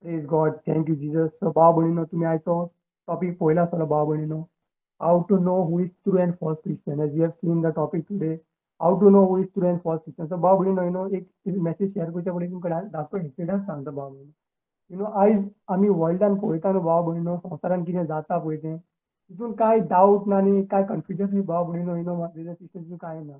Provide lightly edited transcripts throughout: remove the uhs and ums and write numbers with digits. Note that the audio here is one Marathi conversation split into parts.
Praise God. Thank you, Jesus. So, Babanino, तुम्ही आयतो topic पहिला आसलो Babanino. How to know who is true and false Christian. As we have seen the topic today, how to know who is true and false Christian. So, Babanino, एक message share करच्या पहिले तुमकडे दाखव incident सांगता Babanino. आयज आम्ही वर्ल्डान पळयता न्हू भाव भयणीनो संवसारान कितें जाता पळय तें तितून कांय डावट ना आनी कांय कन्फ्युजन भाव भयणीनो ब्रदर सिस्टर तितून कांय ना.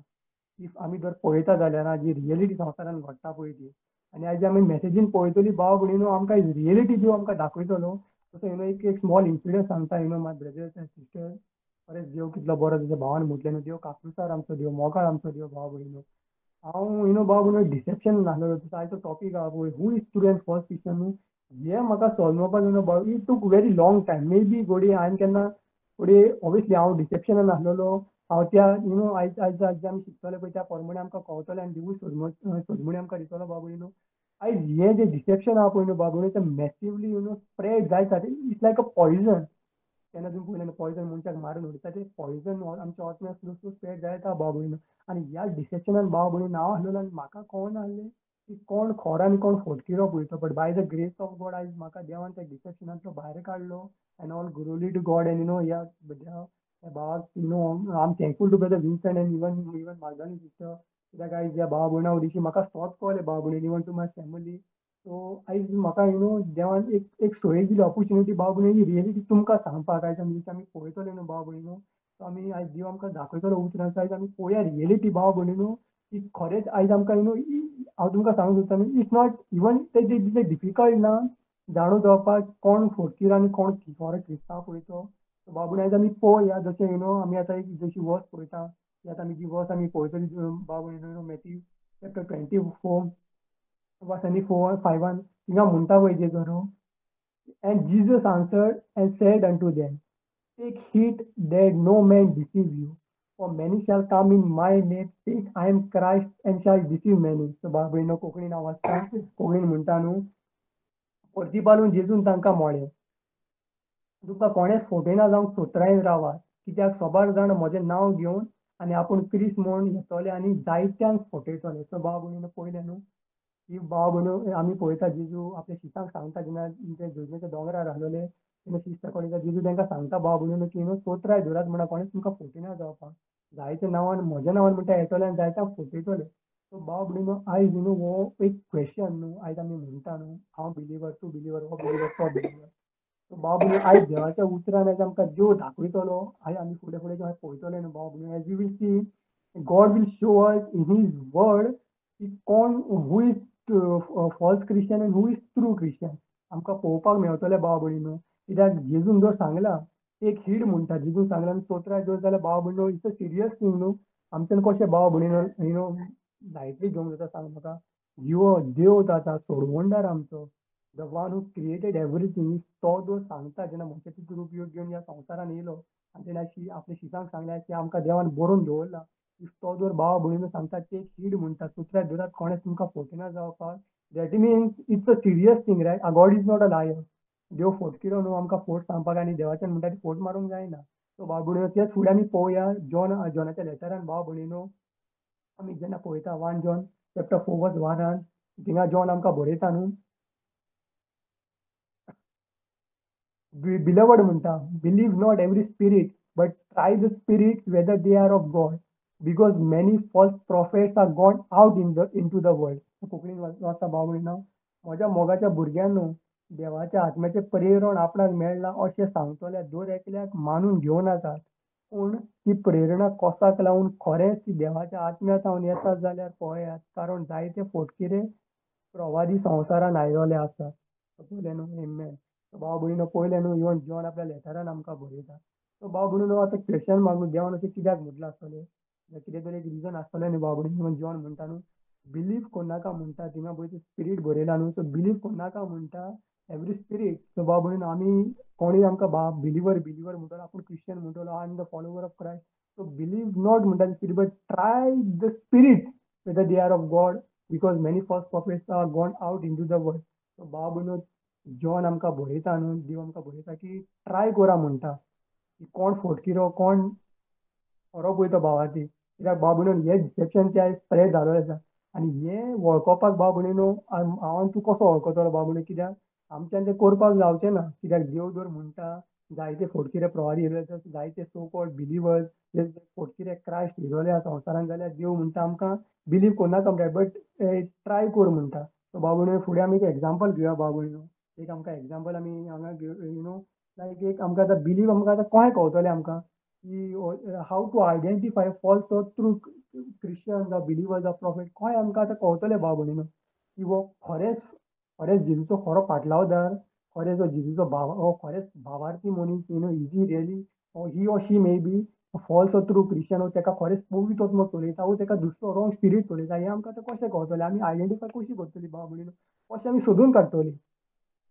इफ आमी जर पळयता जाल्यार जी रियलिटी संवसारान घडटा पळय ती आनी आयज आमी मॅसेजीन पळयतली भाव भयणीनो आमकां रियलिटी ज्यो आमकां दाखयतलो तसो एक स्मॉल इन्सिडंट सांगता माय ब्रदर्स एंड सिस्टर. अरे देव कितलो बरो तुज्या भावान म्हटलें न्हू देव काकुसार आमचो देव मोगाळ आमचो देव भाव भयणीनो. हांव भाव भयणीनो डिसेप्शन नासलो तुजो आयचो टॉपीक आहा पळय who is true and false Christian न्हू हे म्हाका सॉल्व भाव it took very long time may be घोडी हांवें केन्ना घोडी ऑब्वियसली हांव डिसेप्शनान नासलेलो. हांव त्या आयज आयज आयज आमी शिकतले पळय त्या प्रमाणे आमकां कळटलें आनी दिवूय सोदमणी आमकां दितलो बाबा आयज हे जे डिसेप्शन आहा पळय न्हू बाबा तें मॅसिवली स्प्रेड जायत इट्स लायक अ पॉयझन. तेन्ना तुमी पळयलें पॉयझन मनशाक मारून उडयता ते पॉयझन आमच्या ऑटम्याक स्लो स्प्रेड जायता बाबा भयणीनो. आनी ह्या डिसेप्शनान बाबा भयणीनो हांव आसलेलो आनी म्हाका कळना आसलें की कोण खरो आनी कोण फटकिरो पळयतो. But by the grace of God आयज म्हाका देवान त्या डिसेप्शनांतलो भायर काडलो and all glory to God and ह्या भावाक I am thankful to brother Vincent and even even मागदानी सिस्टर कित्याक आयज ह्या भावा भयणा वयल्यान म्हाका सॉर्ट कळ्ळें भावा भयणी even to my family. So आयज म्हाका देवान एक सोयेक दिली ऑपॉर्च्युनिटी भाव भयणी रियलिटी तुमकां सांगपाक आयज आमी पळयतले न्हू भाव भयणीनो. सो आमी आयज देव आमकां दाखयतलो उतरां आयज आमी पळोवया रियलिटी भाव भयणीनो की खरेंच आयज आमकां हांव तुमकां सांगूंक सोदता न्हू इट्स नॉट इवन ते डिफिकल्ट ना जाणून घेवपाक कोण फटकीर आनी कोण खरो क्रिस्तांव पळयतो. बाबून आयज आमी पळोवया जशें आमी आतां एक जशी वर्स पळयता ती आतां आमी जी वर्स आमी पळयतली बाबू मॅथ्यू चॅप्टर 24 वर्स आनी 4-5 थिंगा म्हणटा पळय जेजून And Jesus answered and said unto them, Take heed that no man deceive you. For many shall come in my name, saying, I am Christ, and shall deceive many. So बाबळीनो कोंकणीन हांव वाचता कोंकणीन म्हणटा न्हू परतीपालून जेजून तांकां म्हळें तुका कोणेच फोटेना जावंक सोत्रायन रावात कित्याक सोबार जाण म्हजें नांव घेवन आनी आपूण क्रिस्त म्हूण येतले आनी जायत्यांक फटयतले. सो भाव भयणीनो पळयलें न्हू की भाव भयणू आमी पळयता जेजू आपल्या शिसांक सांगता जेन्ना ते झुजमेच्या दोंगरार आहलोले तेन्ना शिस्त पळयता जेजू तांकां सांगता भाव भयणीनो की सोत्राय धरात म्हणा कोणेच तुमकां फटयना जावपाक जायत्या नांवान म्हज्या नांवान म्हणटा येतले आनी जायत्यांक फटयतले. सो भाव भयणीनो आयज हो एक क्वेश्चन न्हू आयज आमी म्हणटा न्हू हांव बिलिवर तूं बिलिवर हो बिलिवर तो बिलिवर. सो भाव भयणीनो आयज देवाच्या उतरान आयज आमकां देव दाखयतलो आयज आमी फुडें फुडें जें पळयतले न्हू भाव भयणीनो as you will see God will show us in His word की कोण who is false Christian and who is true Christian आमकां पळोवपाक मेळटलें भाव भयणीनो. कित्याक जेजून जो सांगला एक हीड म्हणटा जेजून सांगला आनी स्तोत्राय धर जाल्यार भाव भयणीनो इट्स अ सिरियस थिंग न्हू. आमच्यान कशें भाव भयणीनो लायटली घेवंक जाता सांग म्हाका. देव जाता सोडवणदार आमचो the one who created everything तो जो सांगता जेन्ना मनशाची रूप घेवन ह्या संवसारान येयलो आनी तेणें आपल्या शिसांक सांगलें की आमकां देवान बरोवन दवरला इफ तो जर भाव भयणीनो सांगता ते हीड म्हणटा सुत्र्याक धरात कोणेच तुमकां फटयना जावपाक that means it's a serious thing right. God is not a liar. देव फटकिरो न्हू आमकां फोट सांगपाक आनी देवाच्यान म्हणटा ती फोट मारूंक जायना. सो भाव भयणीनो तेच फुडें आमी पळोवया जॉनाच्या लेटरान भाव भयणीनो आमी जेन्ना पळयता 1 जॉन चॅप्टर 4 वर्स 1 थिंगा जॉन आमकां बरयता न्हू beloved म्हणटा believe not every spirit but try the spirits whether they are of God because many false prophets are gone out into the world. कोंकणीन वाचता भाव भयणीनो म्हज्या मोगाच्या भुरग्यान न्हू देवाच्या आत्म्याचे प्रेरण आपणाक मेळ्ळा अशें सांगतल्या दर एकल्याक मानून घेवनाकात पूण ती प्रेरणा कोसाक लावन खरेंच ती देवाच्या आत्म्यांत येतात जाल्यार पळयात कारण जायते फटकिरे प्रवादी संवसारान आयिल्ले आसात. पळयलें न्हू एमेन. भाव भयणीनो पळयलें न्हू इवन जॉन आपल्या लेटरान आमकां बरयता. सो भाव भयणीनो आतां क्वेश्चन मागून देवान अशें कित्याक म्हटलें आसतलें कितें तरी एक रिजन आसतलें न्ही भाव भयणीनो जॉन म्हणटा न्हू बिलीव कोन्नाका म्हणटा थिंगा पळय स्पिरीट बरयला न्हू सो बिलीव कोन्नाका म्हणटा एवरी स्पिरीट. सो भाव भयणीनो आमी कोणूय आमकां बिलिवर बिलिवर म्हणटलो आपूण क्रिश्चन म्हणटलो I am the follower of Christ. So believe not म्हणटा spirit but try the spirit whether they are of God because many false prophets are gone out into the world. So भाव भयणीनो जॉन आमकां बरयता न्हू देव आमकां बरयता की ट्राय करा म्हणटा की कोण फटकिरो कोण खरो पळयतो भावाची कित्याक भाव भयणीनो हे डिसेप्शन ते आयज स्प्रेड जालोलें आसा आनी हें वळखोवपाक भाव भयणीनो हांव आनी तूं कसो वळखतलो भाव भयणीनो कित्याक आमच्यान ते करपाक जावचें ना, कित्याक देव जर म्हणटा जायते फोडकिरे प्रवादी येयले जायते सो कॉल्ड बिलिवर्स जे फोडकिरे क्रायस्ट येयलोले संवसारान जाल्यार देव म्हणटा आमकां बिलीव कोन्नाका म्हणटा बट ट्राय कर म्हणटा. सो भाव भयणीनो फुडें आमी एक एग्जांपल घेवया भाव भयणीनो. एक आमकां एग्जांपल आमी हांगा यू नो लायक एक आमकां आतां बिलीव आमकां आतां कशें कळटलें आमकां की how to identify false or true Christian जावं बिलिवर्स जावं प्रॉफिट कशें आमकां आतां कळटलें भाव भयणीनो की हो खरेंच खरेंच जेजूचो खरो फाटलावदार खरेंच हो जेजूचो भाव हो खरेंच भावार्थी मनीस is he really he or she may be false or true Christian हो ताका खरेंच पवित्र आत्मो चलयता वो ताका दुसरो रॉंग स्पिरीट चलयता हें आमकां आतां कशें कळटलें आमी आयडेंटिफाय कशी करतलीं भाव भयणीनो कशें आमी सोदून काडटलीं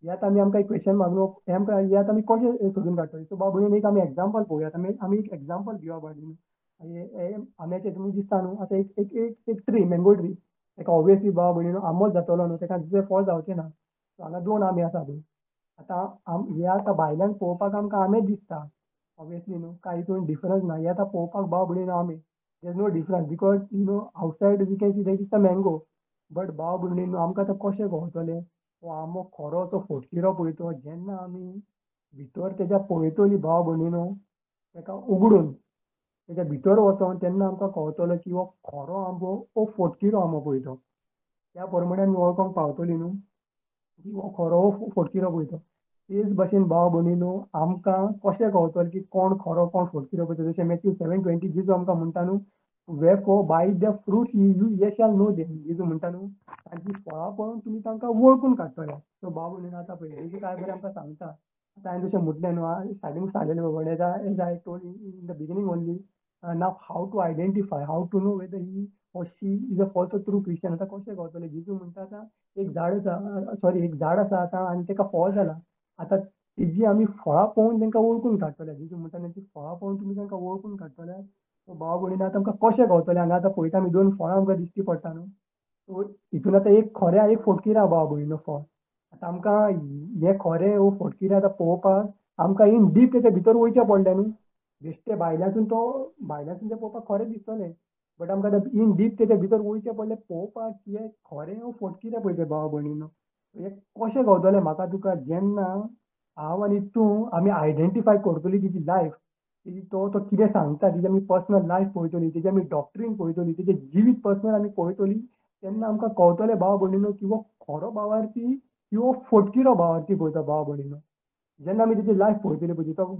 हे आतां आमी एक क्वेश्चन मागलो हे आमकां हे आतां आमी कशें सोदून काडटलीं सो भाव भयणीनो एक आमी एग्जांपल पळोवया आमी एक एग्जांपल घेवया भाव भयणीनो आम्याचें तुमी दिसता न्हू आतां एक ट्री मँगो ट्री ताका ऑब्वियसली भाव भयणीनो आंबोच जातलो न्हू ताका दुसरें फळ जावचें ना सो हांगा दोन आंबे आसा पळय आतां हे आतां भायल्यान पळोवपाक आमकां आंबेच दिसता ऑब्वियसली न्हू कांय हितून डिफरन्स ना हे आतां पळोवपाक भाव भयणीनो आंबे there is no difference because outside we can see that is the mango but भाव भयणीनो आमकां आतां कशें कळटलें हो आंबो खरो तो फोटकिरो पळय तो जेन्ना आमी भितर तेज्या पळयतलीं भाव भयणीनो ताका उगडून तेज्या भितर वचोन तेन्ना आमकां कळटलो की हो खरो आंबो हो फोटकिरो आंबो पळय तो त्या प्रमाणे आमी वळखोंक पावतलीं न्हू की हो खरो फोटकिरो पळय तो तेच भाशेन भाव भयणीनो आमकां कशें कळटलें की कोण खरो कोण फोटकिरो पळय तो जशें मॅथ्यू 7:20 जेजू आमकां म्हणटा न्हू वेफो बाय द फ्रूट यू ये शॅल नो देम जेजू म्हणटा न्हू तांची फळां पळोवन तुमी तांकां वळखून काडटले सो भाव भयणीनो आतां पळय जेजू काय बरें आमकां सांगता आतां हांवें जशें म्हटलें न्हू स्टार्टींग सांगलेलें but as I told in the beginning only now how to identify how to know whether he or she is a false or true Christian आता कशें कळटलें जेजू म्हणटा आतां एक झाड आसा सॉरी एक झाड आसा आतां आनी ताका फळ जाला आतां तेजी आमी फळां पळोवन तांकां वळखून काडटले जेजू म्हणटा तेंची फळां पळोवन तुमी तांकां वळखून काडटले सो भाव भयणीनो आतां आमकां कशें कळटलें हांगा आतां पळयता आमी दोन फळां आमकां दिश्टी पडटा न्हू सो हितून आतां एक खरें एक फोटकिरें आहा भाव भयणीनो फळ आतां आमकां हें खरें वो फोटकिरें आतां पळोवपाक आमकां इन डीप तेच्या भितर वयचें पडलें न्हू बेश्टें भायल्यासून तें पळोवपाक खरें दिसतलें बट आमकां आतां इन डीप तेच्या भितर वयचें पडलें पळोवपाक की हें खरें वो फोटकिरें पळय तें भाव भयणीनो हें कशें कळटलें म्हाका तुका जेन्ना हांव आनी तूं आमी आयडेंटिफाय करतलीं तेजी लायफ तेजी तो कितें सांगता तेजी आमी पर्सनल लायफ पळयतलीं तेजी आमी डॉक्ट्रीन पळयतलीं तेजें जिवीत पर्सनल आमी पळयतलीं तेन्ना आमकां कळटलें भाव भयणीनो की हो खरो भावार्थी की हो फोटकिरो भावार्थी पळय तो भाव भयणीनो जेन्ना आमी तेजी लायफ पळयतलीं पळय तो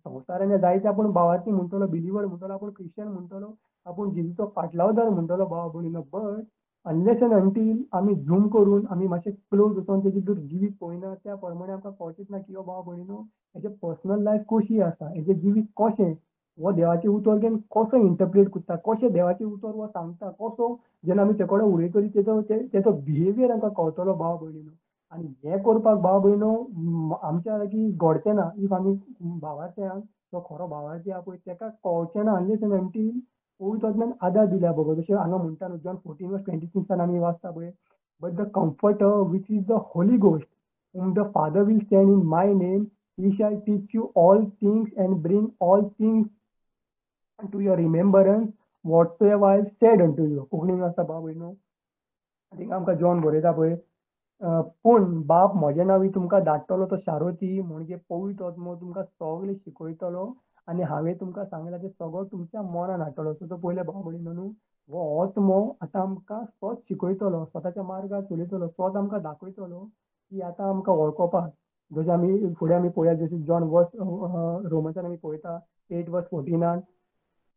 संवसारान जायते आपूण भावार्थी म्हणटलो बिलिवर म्हणटलो आपूण क्रिश्चन म्हणटलो आपूण जेजूचो फाटलावदार म्हणटलो भाव भयणीनो बट अनलेस एंड अंटील आमी झूम करून आमी मातशें क्लोज वचोन तेजी जर जिवीत पळयना त्या प्रमाणे आमकां कळचेंच ना की हो भाव भयणीनो हेजे पर्सनल लायफ कशी आसा हेजें जिवीत कशें हो देवाचें उतर घेवन कसो इंटरप्रेट करता कशें देवाचें उतर हो सांगता कसो जेन्ना आमी ते कडेन उलयतलीं तेजो बिहेवियर आमकां कळटलो भाव भयणीनो आनी हें करपाक भाव भयणो आमच्या लागीं घडचें ना इफ आमी भावार्थी आहा तो खरो भावार्थी आहा पळय ताका कळचें ना अनलेस एंड अंटील पवित्र आत्म्यान आदार दिल्या बगो जशें हांगा म्हणटा न्हू जॉन 14:26 आमी वाचता पळय but the comforter which is the Holy ghost whom the Father will send in my name, he shall teach you all things and bring all things to your remembrance whatsoever I have said unto you. कोंकणीन वाचता भाव भयणो थिंगा आमकां जॉन बरयता पळय पूण बाप म्हज्या नांवी तुमकां धाडटलो तो शारोती म्हणजे पवित्र आत्मो तुमकां सगळें शिकयतलो आनी हांवें तुमकां सांगलां तें सगळो तुमच्या मनान हाडटलो सो तो पयले भाव भयणीनो न्हू हो आत्मो आतां आमकां तोच शिकयतलो स्वताच्या मार्गार चलयतलो तोच आमकां दाखयतलो की आतां आमकां वळखोपाक जशें आमी फुडें आमी पळोवया जशें जॉन वर्स रोमन्सान आमी पळयता 8:14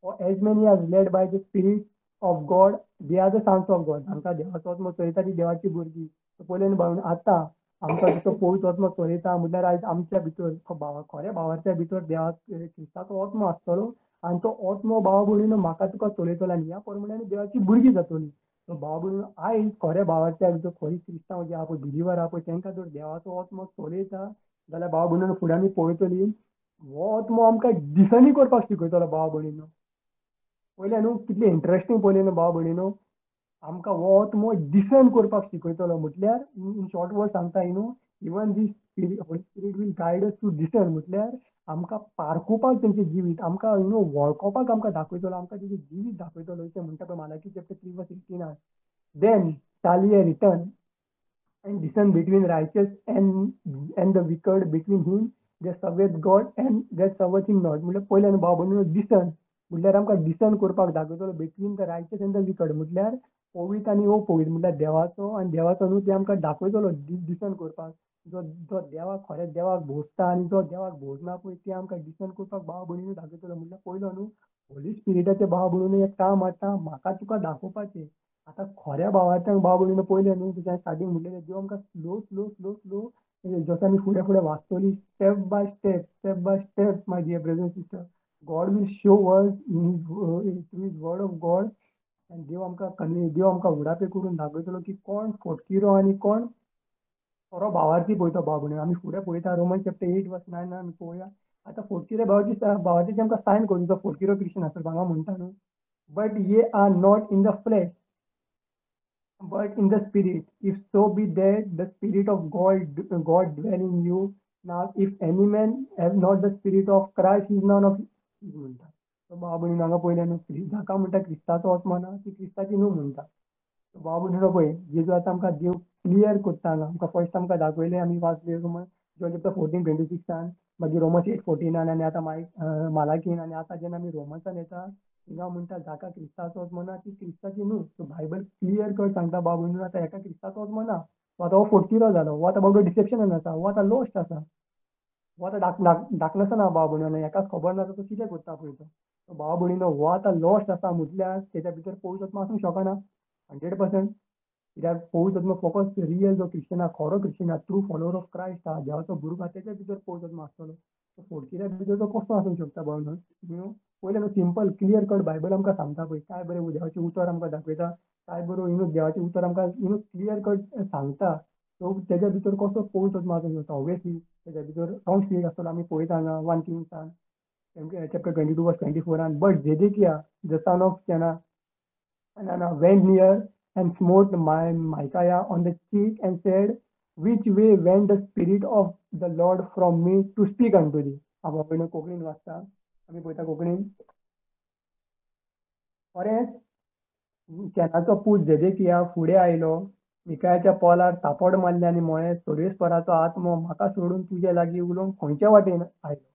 or as many as led by the Spirit of God, they are the sons of God. आमकां देवाचो आत्मो चलयता ती देवाची भुरगीं. पयले भाव आतां आमकां जसो पवित्र आत्मो चलयता म्हटल्यार आयज आमच्या भितर खऱ्या भावाच्या भितर देवा क्रिस्ताचो आत्मो आसतलो आनी तो आत्मो भाव भयणीनो म्हाका तुका चलयतलो आनी ह्या प्रमाणे आमी देवाची भुरगीं जातलीं. सो भाव भयणीनो आयज खऱ्या भावाच्या भितर खरी क्रिस्तांव जे आहा पळय बिलिवर आहा पळय तांकां जर देवाचो आत्मो चलयता जाल्यार भाव भयणीनो फुडें आमी पळयतलीं हो आत्मो आमकां दिसनी करपाक शिकयतलो भाव भयणीनो पयलें न्हू कितलें इंट्रस्टींग पयलें न्हू भाव भयणीनो आमकां हो आत्मो डिसर्न करपाक शिकयतलो म्हटल्यार इन शॉर्ट वर्ड सांगता न्हू even this Holy Spirit will guide us to discern म्हटल्यार आमकां पारखुपाक तेंचें जिवीत आमकां वळखोपाक आमकां दाखयतलो आमकां तेजें जिवीत दाखयतलो अशें म्हणटा पळय मालाकी चॅप्टर 3:18 देन शाल ye return and discern between righteous and the wicked, between him they serveth God and that serveth him not. म्हटल्यार पयल्यान भाव भयणीनो डिसन म्हटल्यार आमकां डिसन करपाक दाखयतलो बिटवीन द रायचस एंड द विकड म्हटल्यार पवित आनी अपवित म्हटल्यार देवाचो आनी देवाचो न्हू ते आमकां दाखयतलो डिसन करपाक जो जो देवाक खऱ्या देवाक भोसता आनी जो देवाक भोसना पळय ते आमकां डिसन करपाक भाव भयणीनो दाखयतलो म्हटल्यार पयलो न्हू होली स्पिरिटाचे भाव भयणीनो एक काम आतां म्हाका तुका दाखोवपाचें आता खऱ्या भावार्थ्यांक भाव भयणीनो पयलें न्हू तुज्या स्टार्टींग म्हटलेलें देव आमकां स्लो स्लो स्लो स्लो जसो आमी फुडें फुडें वाचतलीं step by step my dear brother sister God will show us in his word of God आनी देव आमकां उडापे करून दाखयतलो की कोण फोटकिरो आनी कोण खरो भावार्थी पळयतो भाव भयणीनो आमी फुडें पळयता रोमन चॅप्टर 8:9 आमी पळोवया आतां फोटकिरे भावाची आमकां सायन करून तो फोटकिरो क्रिश्चन आसता हांगा म्हणटा न्हू but ye are not in the flesh but in the spirit. If so be that the spirit of God dwell in you. Now, if any man have not the spirit of Christ, he is none of his म्हणटा. So बाबूनी हांगा पयलें न्हू जाका म्हणटा क्रिस्ताचो वच म्हणा ती क्रिस्ताची न्हू म्हणटा. बाबूनी पळय जेजू आतां आमकां देव क्लियर करता हांगा आमकां फर्स्ट आमकां दाखयलें आमी वाचले जॉन चॅप्टर 14:26 मागीर रोमन्स 8:14 आनी आतां मालाकीन आनी आतां जेन्ना आमी रोमन्सान येता हिंगा म्हणटा जाका क्रिस्ताचो वच म्हणा ती क्रिस्ताची न्हू सो बायबल क्लियर कट सांगता बाबून आतां एका क्रिस्ताचो वच म्हणा वो आतां हो फोटकिरो जालो वो आतां बाबडो डिसेप्शनान आसा वो आतां लोस्ट आसा वो आतां धाकनासन आहा भाव भयणीनो हेकाच खबर ना तो कितें करता पळय तो भाव भयणीनो हो आतां लॉस्ट आसा म्हटल्यार तेच्या भितर पवित्र आत्मा आसूंक शकना 100% कित्याक पवित्र आत्मा फकत रियल जो क्रिश्चन आहा खरो क्रिश्चन आहा ट्रू फॉलोवर ऑफ क्रायस्ट आहा देवाचो भुरगो आहा तेच्या भितर पवित्र आत्मा आसतलो फोटकिऱ्या भितर तो कसो आसूंक शकता भाव न्हू पयलें न्हू सिंपल क्लियर कट बायबल आमकां सांगता पळय काय बरें देवाचें उतर आमकां दाखयता काय बरो देवाचें उतर आमकां क्लियर कट सांगता सो तेच्या भितर कसो पवित्र आत्मा आसूंक शकता ऑब्वियसली तेच्या भितर रॉंग स्पिरीट आसतलो आमी पळयता हांगा 1 किंग्सान chapter 22:24 but Zedekiah the son of Kenana went near and smote Micaiah on the cheek and said, which way went the spirit of the Lord from me to speak unto thee? आपण कोंकणीन वाचता आमी पळयता कोंकणीन खरेंच केनाचो पूत झेदेकिया फुडें आयलो मिकायाच्या पोलार सापड मारले आनी म्हळें सोरेस्पराचो आत्मो म्हाका सोडून तुजे लागीं उलोवंक खंयच्या वाटेन आयलो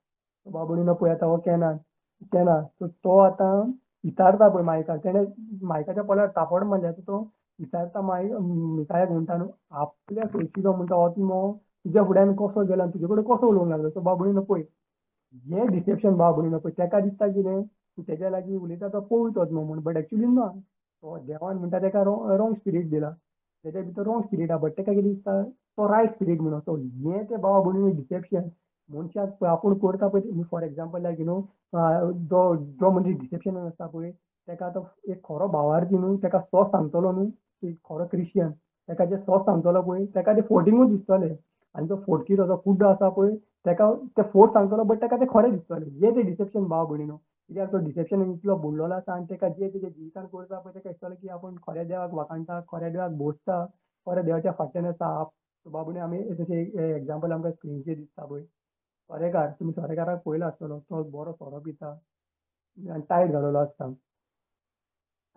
बाबडीनो पळय आतां हो केना सो तो आतां विचारता पळय मायकाक तेणें मायकाच्या पोलार सापड मारल्या सो तो विचारता मिकायाक म्हणटा न्हू आपल्या सोयशीचो म्हणटा आत्मो तुज्या फुड्यान कसो गेलो आनी तुजे कडेन कसो उलोवंक लागलो सो बाबडीनो पळय हें डिसेप्शन बाबडीनो पळय तेका दिसता कितें तेच्या लागीं उलयता तो पवित्र आत्मो म्हूण बट एक्चुली ना तो देवान म्हणटा तेका रॉंग स्पिरीट दिला तेच्या भितर रॉंग स्पिरीट आहा बट तेका कितें दिसता तो रायट स्पिरीट म्हणून सो हें तें बाबा भयणी डिसेप्शन मनशाक आपूण करता पळय फॉर एग्जांपल लायक जो म्हणजे डिसेप्शन आसता पळय तेका आतां एक खरो भावार्थी न्हू तेका सॉस सांगतलो न्हू खरो क्रिश्चन तेका जे सॉस सांगतलो पळय तेका ते फोटींगूच दिसतले आनी जो फोटकीर जो कुड्डो आसा पळय तेका ते फोट सांगतलो बट तेका ते खरें दिसतले हें तें डिसेप्शन भाव भयणीनो कित्याक तो डिसेप्शन इतलो बुडलेलो आसा आनी तेका जे तेजे जिवितान करता पळय तेका दिसतलें की आपूण खऱ्या देवाक वखाणटा खऱ्या देवाक भोसता खऱ्या देवाच्या फाटल्यान आसा बाबूने आमी जशें एग्जांपल आमकां स्क्रिनीचेर दिसता पळय सोरेकार तुमी सोरेकाराक पळयलो आसतलो तो बरो सोरो पिता आनी टायट घालोलो आसता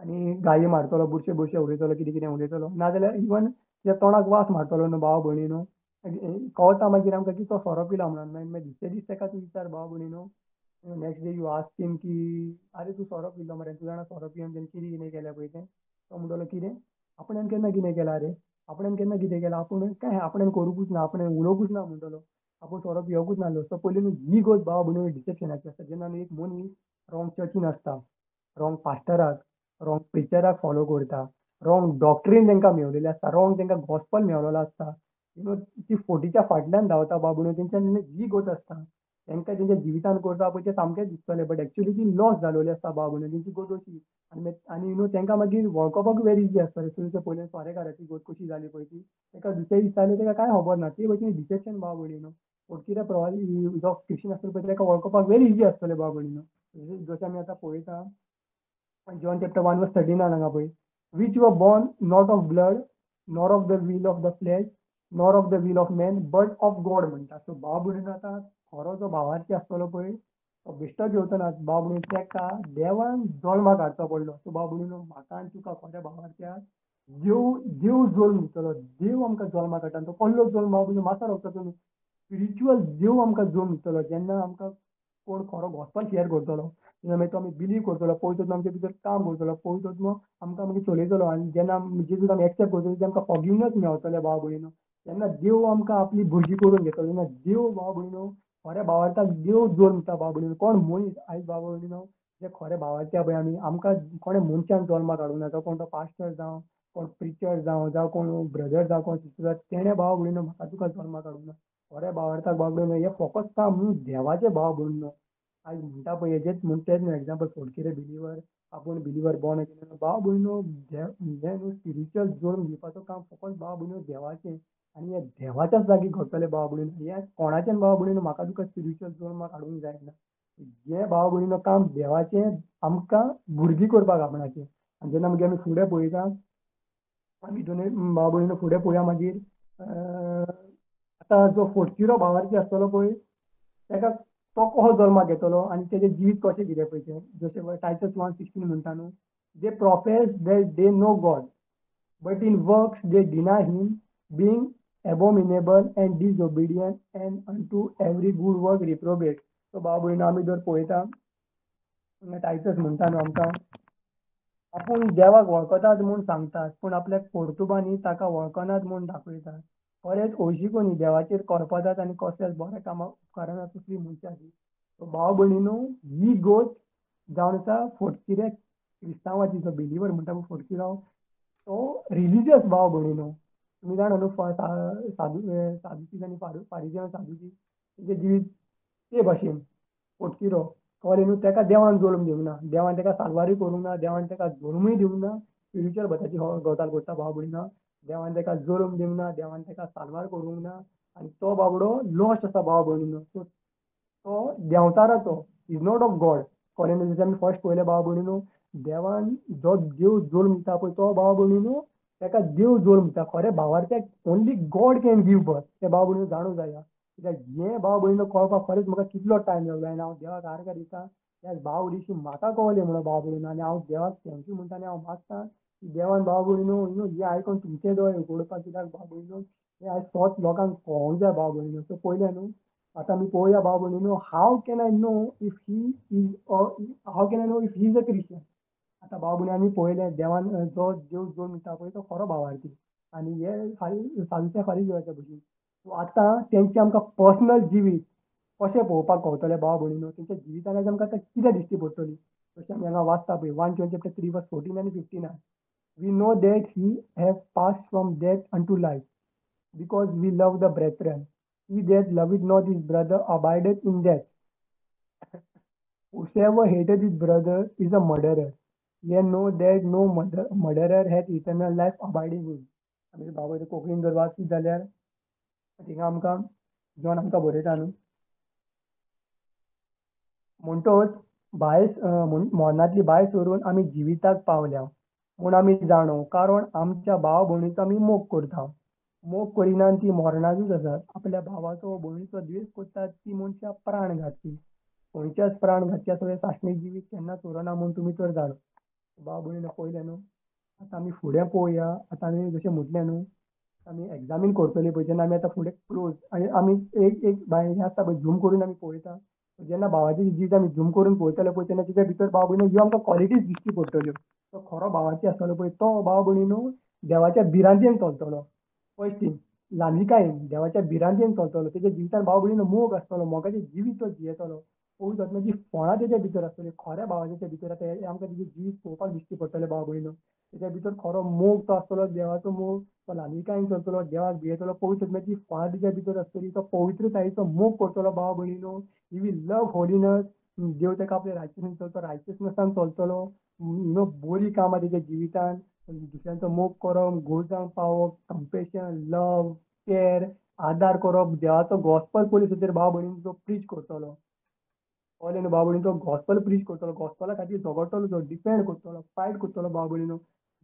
आनी गाळी मारतलो बुरशे बुरशे उलयतलो कितें कितें उलयतलो नाजाल्यार इवन त्या तोंडाक वास मारतलो न्हू भाव भयणीनो कळटा मागीर आमकां की तो सोरो पिला म्हणून मागीर दुसरे दीस तेका तूं विचार भाव भयणीनो नेक्स्ट डे यू आस्क हिम की आरे तूं सोरो पिलो मरे तूं जाणा सोरो पिवन तेणें कितें कितें केलें पळय तें तो म्हणटलो कितें आपणें केन्ना कितें केलां रे आपणें केन्ना कितें केलां आपूण काय आपणें करूंकूच ना आपणें उलोवंकूच ना म्हणटलो आपूण सोरो पिवोकूच नासलो सो पयलीं न्हू ही गोश्ट भाव भयणीनो डिसेप्शनाची आसता जेन्ना न्हू एक मनीस रॉंग चर्चीन आसता रॉंग पास्टराक रॉंग प्रिचराक फॉलो करता रॉंग डॉक्ट्रीन तांकां मेवलेलें आसता रॉंग तांकां गॉस्पल मेवलेलो आसता ती फोटीच्या फाटल्यान धांवता बाबून तेंच्यान जी गोट आसता तांकां तेंच्या जिवितान करता पळय तें सामकें दिसतलें बट एक्चुली ती लॉस जालोली आसता बाबून तेंची गोट अशी आनी तांकां मागीर वळखोपाक वेरी इजी आसता तें पयलें सोरेकाराची गोट कशी जाली पळय ती ताका दुसरे दीस जाली ताका कांय खबर ना ती भशेन डिसेप्शन भाव भयणीनो फोटकिऱ्या प्रवाली जो क्रिश्चन आसतलो पळय ताका वळखोपाक वेरी इजी आसतलें भाव भयणीनो जशें आमी आतां पळयता जॉन चॅप्टर 1:13 हांगा पळय which were born not of blood, nor of the will of the flesh, nor of the will of man, but of God म्हणटा सो भाव भयणीनो आतां खरो जो भावार्थी आसतलो पळय तो बेश्टो जेवतना भाव भयणीनो तेका देवान जल्माक हाडचो पडलो सो भाव भयणीनो म्हाका आनी तुका खऱ्या भावार्थ्याक देव देव जल्म दितलो, देव आमकां जल्माक हाडटा. तो कसलो जल्म बाबा तुमी माथ्यार रावता तुमी. स्पिरिच्युअल देव आमकां जल्म दितलो जेन्ना आमकां कोण खरो गॉस्पल शेअर करतलो. तेन्ना मागीर तो आमी बिलीव करतलो, पळयतच आमचे भितर काम करतलो, पळयतच आमकां मागीर चलयतलो आनी जेन्ना जेजूक आमी एक्सेप्ट करतलो तेन्ना आमकां फॉरगिवनेस मेळटले भाव भयणीनो. तेन्ना देव आमकां आपली भुरगीं करून घेतलो. तेन्ना देव भाव भयणीनो खऱ्या भावार्थाक देव जल्म दिता भाव भयणीनो. कोण मनीस आयज भाव भयणीनो जे खरे भावाचे पळय आमी आमकां कोणें मनशान जल्माक हाडूंक ना. तो कोण तो पास्टर जावं, कोण प्रिचर जावं कोण ब्रदर जावं, कोण सिस्टर तेणें भाव भयणीनो म्हाका तुका जल्माक हाडूंक ना. खऱ्या भावार्थाक भाव भयणीनो हे फकत काम न्हू देवाचे भाव भयणीनो. आयज म्हणटा पळय हेजेच म्हणटात न्हू एग्जाम्पल फोडकिरे बिलिवर आपूण बिलिवर बॉर्न अगेन भाव भयणीनो हे न्हू स्पिरिच्युअल जल्म दिवपाचो काम फकत भाव भयणीनो देवाचें. आनी हे देवाच्याच लागीं घडटलें भाव भयणीनो. हे कोणाचें भाव भयणीनो म्हाका तुका स्पिरिच्युअल जल्माक हाडूंक जायना. हे भाव भयणीनो काम देवाचें आमकां भुरगीं करपाक आपणाचें. आनी जेन्ना मागीर आमी फुडें पळयता आमी दोनूय भाव भयणीनो फुडें पळोवया मागीर आतां जो फोडकिरो भावार्थी आसतलो पळय ताका तो कसो जल्माक येतलो आनी तेजें जिवीत कशें कितें पळय तें जशें टायटस 1:16 म्हणटा न्हू they profess that they know God but in works they deny him, being abominable and disobedient and unto every good work reprobate. So भाव भयणीनो आमी जर पळयता टायटस म्हणटा न्हू आमकां आपूण देवाक वळखतात म्हूण सांगतात पूण आपल्या कर्तुबांनी ताका वळखनात म्हूण दाखयतात. खरेंच हळशीक कोणी देवाचेर करपतात आनी कसल्याच बऱ्या कामाक उपकारना तसली मनशां ती. भाव भयणीनो ही गोश्ट जावन आसा फोडकिऱ्या क्रिस्तांवाची जो बिलिवर म्हणटा पळय फोडकिरो तो रिलिजियस भाव भयणीनो. तुमी जाणा न्हू सादुकी आनी फारिजियन सादुकी तेंचें जिवीत ते भाशेन फोडकिरो कळ्ळें न्हू तेका देवान जल्म दिवंक ना. देवान तेका साल्वारूय करूंक ना. देवान तेका जल्मूय दिवंक ना. स्पिरिच्युअल बथाची गजाल करता भाव भयणीनो. देवान तेका जल्म दिवंक ना. देवान तेका साल्वार करूंक ना. आनी तो बाबडो लॉस्ट आसा भाव भयणीनो. सो तो देंवचारा तो इज नॉट ऑफ गॉड. कळ्ळें न्हू जशें आमी फर्स्ट पळयलें भाव भयणीनो देवान जो देव जल्म दिता पळय तो भाव भयणीनो ताका देव जल्म दिता. खरे भावार्थ्याक only God can give birth. ते भाव भयणीनो जाणूंक जाया. कित्याक हें भाव भयणीनो कळपाक खरेंच म्हाका कितलो टायम लागलो आनी हांव देवाक आर्गां दितां ह्या भाव विशीं म्हाका कळ्ळें म्हणून भाव भयणीनो. आनी हांव देवाक थँक्यू म्हणटा आनी हांव मागतां की देवान भाव भयणीनो हें आयकून तुमचे दोळे उगडपाक कित्याक भाव भयणीनो हें आयज सोत लोकांक कळोंक जाय भाव भयणीनो. सो पयलें न्हू आतां आमी पळोवया भाव भयणीनो how can I know if he is how can I know if he is a Christian. आतां भाव भयणी आमी पळयलें देवान जो देव जल्म दिता पळय तो खरो भावार्थी आनी हे सादुच्या फारीक देवाच्या भशेन. सो आतां तेंचें आमकां पर्सनल जिवीत कशें पळोवपाक गावतलें भाव भयणीनो तेंच्या जिवितान आयज आमकां आतां कितें दिश्टी पडटलीं. जशें आमी हांगा वाचता पळय 1 John chapter 3 verse 14 आनी 15 we know that he have passed from death unto life because we love the brethren. He that loveth not his brother abideth in death. Whosoever hateth his brother is a murderer. Ye know that no murderer hath eternal life abiding in him. आमी बाबा कोंकणीन जर वाचीत जाल्यार थिंगा आमकां जॉन आमकां बरयता न्हू म्हणटोच मरणांतली भायर सरून आमी जिविताक पावल्या म्हूण आमी जाणो कारण आमच्या भाव भयणीचो आमी मोग करता. मोग करिना आनी ती मरणाचीच आसात. आपल्या भावाचो भयणीचो द्वेश करतात ती मनशां प्राण घातली. खंयच्याच प्राण घातच्या सगळें साश्णीक जिवीत केन्नाच उरना म्हूण तुमी तर जाणा. भाव भयणीनो पळयलें न्हू आतां आमी फुडें पळोवया. आतां आमी जशें म्हटलें न्हू आमी एग्जामीन करतलीं पळय जेन्ना आमी आतां फुडें क्लोज आनी आमी एक हें आसता पळय झूम करून आमी पळयता जेन्ना भावाची जिवीत आमी झूम करून पळयतले पळय तेन्ना तिच्या भितर भाव भयणीनो ह्यो आमकां क्वॉलिटीज दिश्टी पडटल्यो. तो खरो भावाची आसतलो पळय तो भाव भयणीनो देवाच्या भिरांतेन चलतलो. फर्स्ट थींग लांबिकायेन देवाच्या भिरांतेन चलतलो. तेच्या जिवितान भाव भयणीनो मोग आसतलो. मोगाचें जिवीत तो जियेतलो. पळोवंक जाता जी फळां तेच्या भितर आसतलीं खऱ्या भावाच्या भितर आतां हें आमकां तेजें जिवीत पळोवपाक दिश्टी पडटलें भाव भयणीनो. तेच्या भितर खरो मोग तो आसतलो देवाचो मोग तो लांबिकायेन चलतलो देवाक भियेतलो. पळोवंक शकता जी फळां तेच्या भितर आसतलीं तो पवित्रतायेचो मोग करतलो भाव भयणीनो. He will love holiness. देव तेका आपल्या रायटियसनेस चलतो रायटियसनेसान चलतलो. बरीं कामां तेच्या जिवितान दुसऱ्यांचो मोग करप घोळ जावंक पावप कंपेशन लव केअर आदार करप देवाचो गॉस्पल पुलीस भाव भयणीचो तो प्रीच करतलो. कळ्ळें न्हू भाव भयणीनो तो गॉस्पल प्रीच करतलो. गॉस्पला खातीर झगडटलो तो डिफेंड करतलो फायट करतलो भाव भयणीनो.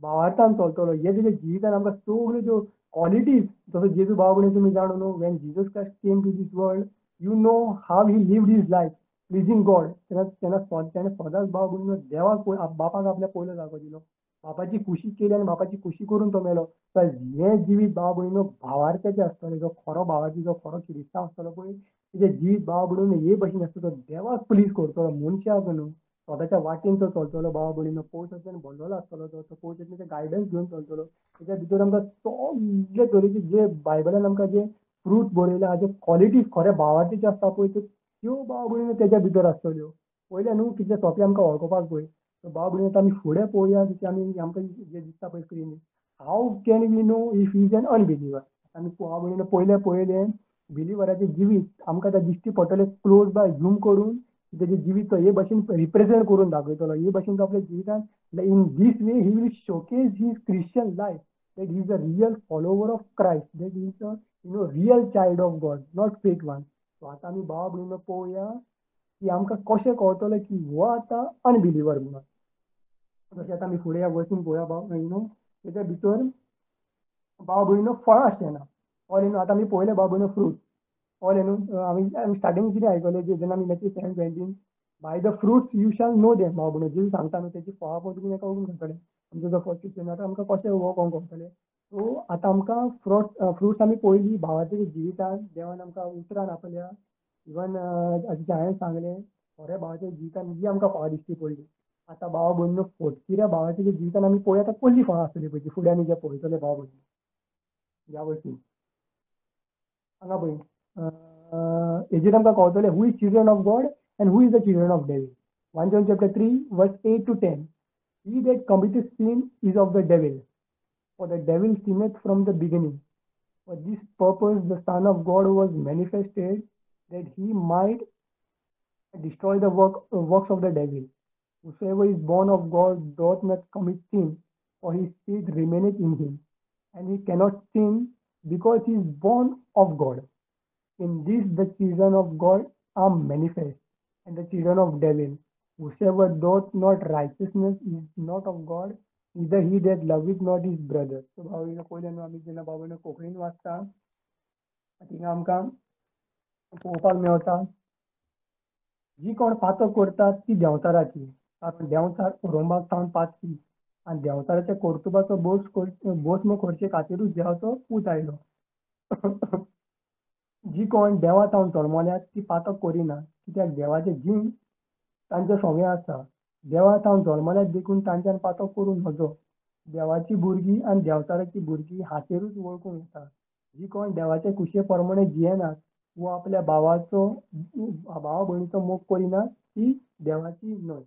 भावार्थान चलतलो. हे तेच्या जिवितान आमकां सगल्यो ज्यो क्वॉलिटीज जसो जेजू भाव भयणी तुमी जाणा न्हू when Jesus Christ came to this world you know how he lived his life pleasing God तेन्ना तेन्ना तेणें सदांच भाव भयणीनो देवाक बापाक आपल्या पयलो जागो दिलो. बापाची कुशी केली आणि बापाची कुशी करून तो मेलो. तर हे जिवीत भाव भयणीनो भावार्थ्याचे असतले, जो खरो भावाची जो खरो किरिस्तांव असतलो पळय, तेजे जिवीत भाव भयणीनो हे भशेन आसता तो देवाक प्लीज करतलो, मनशाक न्हू. स्वताच्या वाटेन तो चलतलो भाव भयणीनो, पौशाच्यान भरलेलो आसतलो तो, पौशाचे गायडन्स घेवन चलतलो. तेच्या भितर आमकां सगळे तरेचे जे बायबलान आमकां जे फ्रूट बरयला, जे क्वॉलिटीज खऱ्या भावार्थीचे आसता पळय, त्यो भाव भयणीनो तेच्या भितर आसतल्यो. पयले न्हू कितले सोंपे आमकां वळखुपाक पळय. भाव भयणीनो आमी फुडें पळोवया, जशें आमी आमकां जे दिसता पळय स्क्रीनीर. How can we know if he is an unbeliever? आमी भाव भयणीनो पयले पळयलें बिलिवराचें जिवीत आमकां आतां दिश्टी पडटलें क्लोज बाय झूम करून तेजें जिवीत तो हे भशेन रिप्रेझेंट करून दाखयतलो. हे भशेन तो आपल्या जिवितान in this way he will showcase his Christian life that he is a real follower of Christ, that he is a real child of God, not fake one. So आता आमी भाव भयणीनो पळोवया की आमकां कशें कळटलें की हो आतां अनबिलिवर म्हणून. जशें आतां आमी फुडें या वर्सीन पळोवया भाव भयणीनो, तेच्या भितर भाव भयणीनो फळां आसचें ना. ऑर आतां आमी पळयलें भाव भयणीनो फ्रूट. ऑर आमी स्टार्टींग कितें आयकलें जेन्ना आमी Matthew 7:17 by the fruits you shall know them. भाव भयणीनो जेजू सांगता न्हू तेची फळां पळोवन तुमी ताका वळखूंक शकतले. आमचो जो फर्स्ट क्वेश्चन आतां आमकां कशें वळखोंक कळटलें. सो आतां आमकां फ्रुट्स आमी पळयलीं भावाच्या जिवितान देवान आमकां उतरान आपल्या. इवन जशें हांवें सांगलें खऱ्या भावाच्या जिवितान ही आमकां फळां दिश्टी पडली. आतां भाव भयणीनो फोटकिऱ्या भावाच्या जिवितान आमी पळोवया आतां कसलीं फळां आसतलीं पळय, फुडें आमी जे पळयतले भाव भयणीनो ह्या वर्सीन. हांगा पळय हेजेर आमकां कळटलें who is children of God end who is the children of devil. 1 John chapter 3 verse 8 to 10. He that committeth sin is of the devil, for the devil sinneth from the beginning. For this purpose the Son of God was manifested, that he might destroy the works of the devil. Whosoever is born of God doth not commit sin, for his seed remaineth in him, and he cannot sin because he is born of God. In this the children of God are manifest, and the children of devil. Whosoever doth not righteousness is not of God, neither he that loveth not his brother. So भावनो पयले न्हू आमी जेन्ना भावनो कोंकणीन वाचता थिंगा आमकां पळोवपाक मेळटा जी कोण पातक करतात ती देंवचाराची, कारण देंवचार उरोंबाक सावन पातकी आनी देंवचाराच्या कर्तुबाचो भस्म करचे खातीरूच देवाचो पूत आयलो. जी कोण देवा सावन जल्मल्यात ती पातक करिना, कित्याक देवाचें जीण तांचे सोंगे आसा. देवा सावन जल्मल्यात देखून तांच्यान पातक करूंक नजो. देवाची भुरगीं आनी देंवचाराची भुरगीं हाचेरूच वळखूंक येता. जी कोण देवाचे कुशे प्रमाणे जियेनात वो आपल्या भावा भयणीचो मोग करिना ती देवाची न्हय.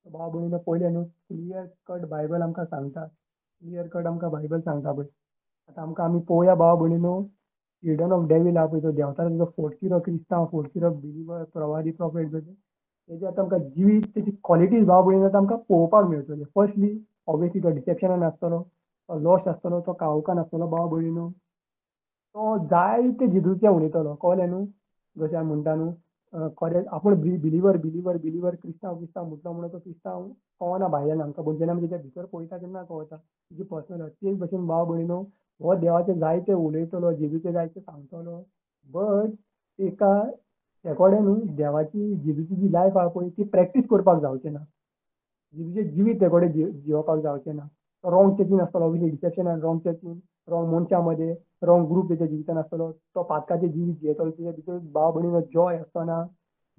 भाव भयणीनो पयले न्हू क्लियर कट बायबल आमकां सांगता, क्लियर कट आमकां बायबल सांगता पळय. आतां आमकां आमी पळोवया भाव भयणीनो चिल्ड्रन ऑफ डेविल आहा पळय तो देंवचाराचो जो फोडकिरो क्रिस्तांव, फोडकिरो बिलिवर, प्रवादी प्रॉफेट तेजे आतां आमकां जिवीत तेची क्वॉलिटीज भाव भयणीनो आतां आमकां पळोवपाक मेळटल्यो. फर्स्टली ऑब्वियसली तो डिसेप्शनान आसतलो, तो लॉस्ट आसतलो, तो काळोखान आसतलो भाव भयणीनो. तो जायते जिजूचे उलयतलो कळ्ळें न्हू. जशें आमी म्हणटा न्हू खरें आपूण बिलिवर बिलिवर बिलिवर क्रिस्तांव क्रिस्तांव म्हटलो म्हणून तो क्रिस्तांव कळना भायल्यान आमकां, पूण जेन्ना आमी तेच्या भितर पळयता तेन्ना कळटा तेजी पर्सनल. तेच भशेन भाव भयणीनो हो देवाचे जायते उलयतलो, जेजूचे जायते सांगतलो, बट एका ते कडेन न्हू देवाची जेजूची जी लायफ आहा पळय ती प्रॅक्टीस करपाक जावचें ना. जेजूचें जिवीत ते कडेन जियोवपाक जावचें ना. रॉंग चर्चीन आसतलो, ऑब्वियसली डिसेप्शनान रॉंग चर्चीन, रॉंग मनशां मदें, रॉंग ग्रूप तेच्या जिवितान आसतलो. तो पातकाचें जिवीत जियेतलो, तेच्या भितर भाव भयणीनो जॉय आसतना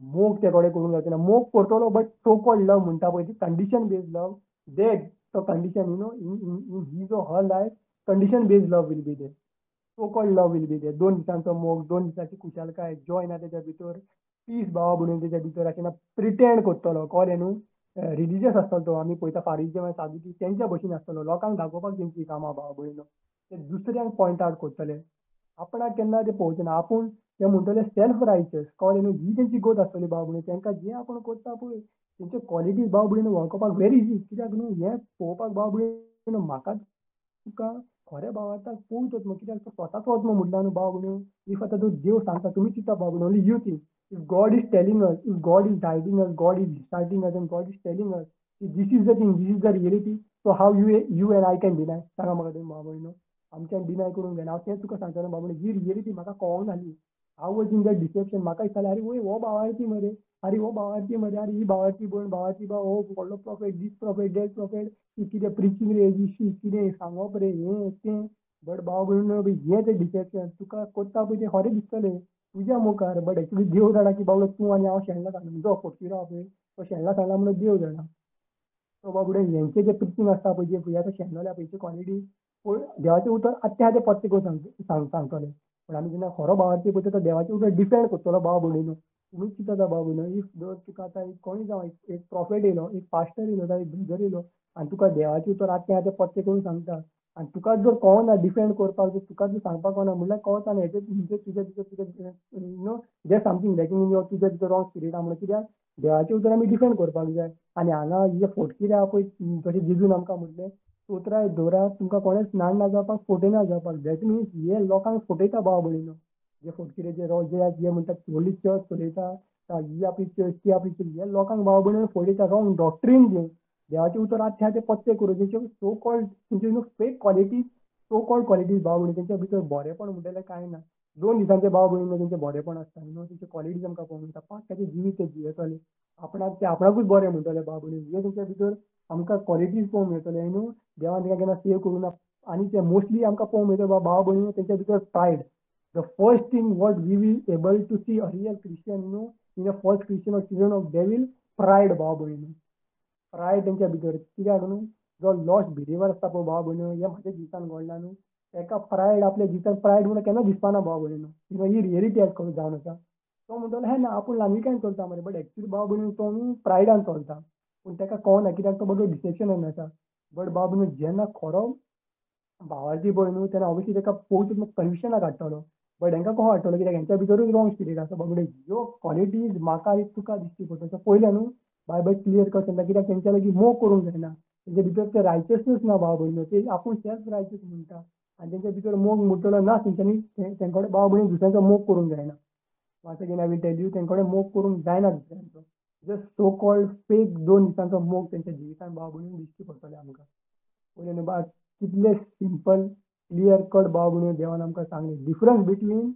मोग ते कडेन करूंक जावचें ना. मोग करतलो बट सो कॉल्ड लव म्हणटा पळय ती कंडिशन बेज्ड लव. देट तो condition in his or her life condition based love will be there. So called love will be there. 2 दिसांचो मोग, 2 दिसांची खुशालकाय, जॉय ना तेच्या भितर, पीस भावा भयणीनो तेच्या भितर अशें ना. प्रिटेंड करतलो कळ्ळें न्हू. रिलिजियस आसतलो तो, आमी पळयता फारीजे सादुकी तेंच्या भशेन आसतलो, लोकांक दाखोवपाक तेंची कामां भावा भयणीनो. ते दुसऱ्यांक पॉयंट आवट करतले, आपणाक केन्ना ते पळोवचे ना. आपूण ते म्हणटले सेल्फ रायचस कळ्ळें न्हू. ही तेंची गोत आसतली भाव भयणीनो. तेंकां जें आपूण करता पळय तेंच्यो क्वॉलिटीज भाव भयणीनो वळखोवपाक व्हेरी इजी. कित्याक न्हू हें पळोवपाक भाव भयणीनो म्हाका तुका खऱ्या भावार्थाक पळोवंक वचूं, कित्याक तो स्वताच वचून म्हणटा न्हू भाव भयणीनो. इफ आतां तो देव सांगता तुमी चिंतता भाव भयणीनो, only you think if God is telling us, if God is guiding us, God is starting us and God is telling us this is the thing, this is the reality, so how you and I can deny. सांगा म्हाका तुमी भाव भयणीनो. आमच्यान डिनाय करूंक जायना. हांव तेंच तुका सांगतालो भाव भयणीनो, ही रियलिटी म्हाका कळोंक नाहली. हांव वॉज इन दॅट डिसेप्शन. म्हाका दिसतालें अरे वय हो भावार्थी मरे, अरे हो भावाची मध्ये, अरे ही भावाची भयण, भावाची भाव, हो व्हडलो प्रॉफिट, दीस प्रॉफिट, डेट प्रॉफिट, ही कितें प्रिचींग रे, ही कितें सांगप रे, हें तें. बट भाव भयण हें तें डिसेप्शन तुका कोत्ता पळय तें खरें दिसतलें तुज्या मुखार, बट एक्चुअली देव जाणा की बाबडो तूं आनी हांव शेणला सांगला जो फटकिरो आहा पळय तो शेणला सांगला म्हणून देव जाणा. तो बाबडे हेंचे जे प्रिचींग आसता पळय जे फुया ते शेणलेल्या पळय क्वॉलिटी देवाचें उतर आत्या आहा तें पत्ते करून सांगतले. पण आमी जेन्ना खरो भावार्थी पळयता तो देवाचे उतर डिपेंड करतलो भाव भयणीन. तुमीच चिंतता भाव भयण, इफ जर तुका आतां एक कोणूय जावं एक प्रॉफेट येयलो, एक पास्टर येयलो जावं एक ब्रदर येयलो आनी तुका देवाचे उतर आत्या आहा तें पत्ते करून सांगता आनी तुकाच जर कळना डिफेंड करपाक, जर तुकाच जर सांगपाक कळना म्हणल्यार कळटा न्ही हेजें तुजें तुजें यू नो जे समथींग लॅकिंग इन युअर तुजें भितर रॉंग स्पिरीट आहा म्हणून. कित्याक देवाचे उतर आमी डिफेंड करपाक जाय. आनी हांगा जे फोटकिरे आहा पळय जशें जेजून आमकां म्हटलें उतराय दोरा तुमकां कोणेच नाड ना जावपाक फटयना जावपाक. दॅट मिन्स हे लोकांक फटयता भाव भयणीनो. जे फोटकिरे जे म्हणटात व्हडली चर्च चलयता ही आपली चर्च ती आपली चर्च, हे लोकांक भाव भयणीनो फटयता रॉंग डॉक्ट्रीन घेवन. देवाचे उतर आख्या ते पत्ते करून तेंचे सो कॉल्ड तेंचे fake qualities, so called qualities भाव भयणी तेंच्या भितर बरेपण म्हणटलें कांय ना. 2 दिसांचे भाव भयणीनो तेंचें बरेपण आसता तेंचे क्वॉलिटीज आमकां पळोवंक मेळटा. पास्टाचें जिवीत ते जियेताले आपणाक ते आपणाकूच बरें म्हणटले भाव भयणी, हे तेंच्या भितर आमकां क्वॉलिटीज पळोवंक मेळटले न्हू. देवान तेंकां केन्ना सेव करूं ना. आनी ते मोस्टली आमकां पळोवंक मेळटा भाव भयणीनो तेंच्या भितर pride. The first thing what we will able to see a real Christian, in a false Christian or children of devil, pride भाव भयणी. प्रायड तेंच्या भितर कित्याक न्हू जो लॉस्ट बिलिवर आसता पळय भाव भयण्यो हे म्हाज्या जिवितान घडला न्हू. ताका प्रायड आपल्या जिवितान प्रायड म्हणून केन्ना दिसपाना भाव भयणीनो. ही रियलिटी आज जावन आसा. तो म्हणटलो हे ना आपूण लायनीकायेन चलता मरे, बट एक्चुअली भाव भयणीनो तो न्हू प्रायडान चलता. पूण ताका कळना कित्याक तो बरो डिसेप्शनान आसा. बट भाव भयणीनो जेन्ना खरो भावाची भयण न्हू तेन्ना ऑब्वियसली ताका पळोवन कन्विक्शनाक हाडटलो. बट हांकां कशें हाडटलो कित्याक हेंच्या भितरूच रॉंग स्पिरीट आसा बाबडे. ह्यो क्वॉलिटीज म्हाका आनी तुका दिश्टी पडटल्यो. पयलें न्हू बायबल क्लियर कट करता कित्याक तेंच्या लागीं मोग करूंक जायना. तेंच्या भितर ते रायचसनस ना भाव भयणीनो. ते आपूण सेल्फ रायचस म्हणटा आनी तेंच्या भितर मोग म्हणटलो ना तेंच्यांनी तेंकोडे भाव भयणी दुसऱ्यांचो मोग करूंक जायना. Once again I will tell you तेंकोडे मोग करूंक जायना दुसऱ्यांचो. जस्ट सो कॉल्ड फेक 2 दिसांचो मोग तेंच्या जिवितान भाव भयणीनो दिश्टी पडटले आमकां. पयलें न्हू बा कितले सिंपल क्लियर कट भाव भयणीनो देवान आमकां सांगलें difference between